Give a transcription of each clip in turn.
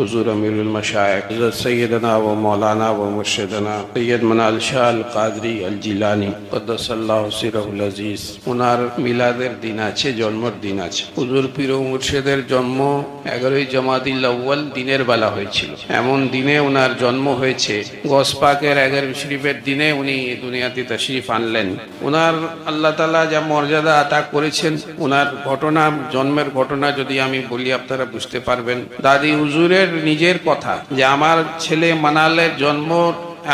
हुजूर अमीरुल मशाइख हज़रत सैयदना व मौलाना व मुर्शिदना सैयद मनाल शाह अल कादरी अल जिलानी क़द्दसल्लाहु सिरहुल अज़ीज़ उनार मिलादेर दिन आछे जन्मर दिन आछे। हुजूर पीर ও মুর্শিদের জন্ম 11ই জমাদিল আউয়াল দিনের বেলা হয়েছিল। এমন দিনে উনার জন্ম হয়েছে গস পাকের 11 শরীফের দিনে উনি দুনিয়াতে তাশরীফ আনলেন। উনার আল্লাহ তাআলা যা মর্যাদা আতা করেছেন, উনার ঘটনা, জন্মের ঘটনা যদি আমি বলি আপনারা বুঝতে পারবেন। দাদি হুজুরের নিজের কথা যে আমার ছেলে মানালের জন্ম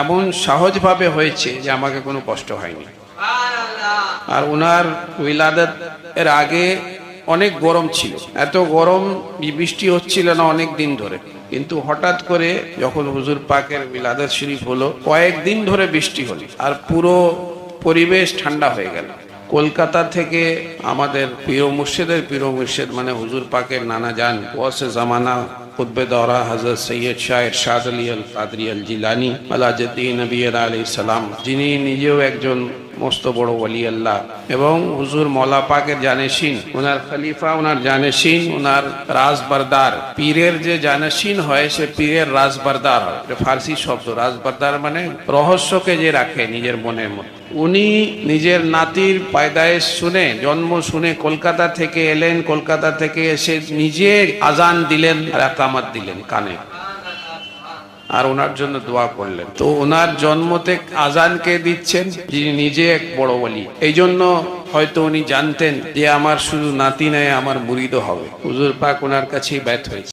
এমন সহজভাবে হয়েছে যে আমাকে কোনো কষ্ট হয়নি। আর উনার উইলাদত এর আগে অনেক গরম ছিল, এত গরম বৃষ্টি হচ্ছিল না অনেক দিন ধরে, কিন্তু হঠাৎ করে যখন হুজুর পাকের উইলাদত শরীফ হলো কয়েকদিন ধরে বৃষ্টি হলো আর পুরো পরিবেশ ঠান্ডা হয়ে গেল। কলকাতা থেকে আমাদের পীর ও মুর্শিদ মানে হুজুর পাকের নানা যান ওয়াসে জামানা কুতবে দৌরা হযরত সৈয়দ শাহ ইরশাদ আলী আল কাদরি আল জিলানী আলাজুদ্দিন নবী আলাইহিস সালাম, যিনি নিজেও একজন মস্ত বড় ওলি আল্লাহ এবং হুজুর মওলা পাকের জানেশিন, ওনার খলিফা, ওনার জানেশিন, ওনার রাজবরদার। পীরের যে জানেশিন হয় সে পীরের রাজবরদার হয়। ফার্সি শব্দ রাজবরদার মানে রহস্যকে যে রাখে নিজের মনের মধ্যে। উনি নিজের নাতির পায়দায়েশ শুনে, জন্ম শুনে কলকাতা থেকে এলেন। কলকাতা থেকে এসে নিজে আজান দিলেন আর ইকামত দিলেন কানে, আর ওনার জন্য দোয়া করলেন। তো ওনার জন্মতে আজানকে দিচ্ছেন যিনি নিজে এক বড় ওলি। এই জন্য হয়তো উনি জানতেন যে আমার শুধু নাতি নয়, আমার মুরিদও হবে। হুজুর পাক ওনার কাছেই ব্যত হয়েছে।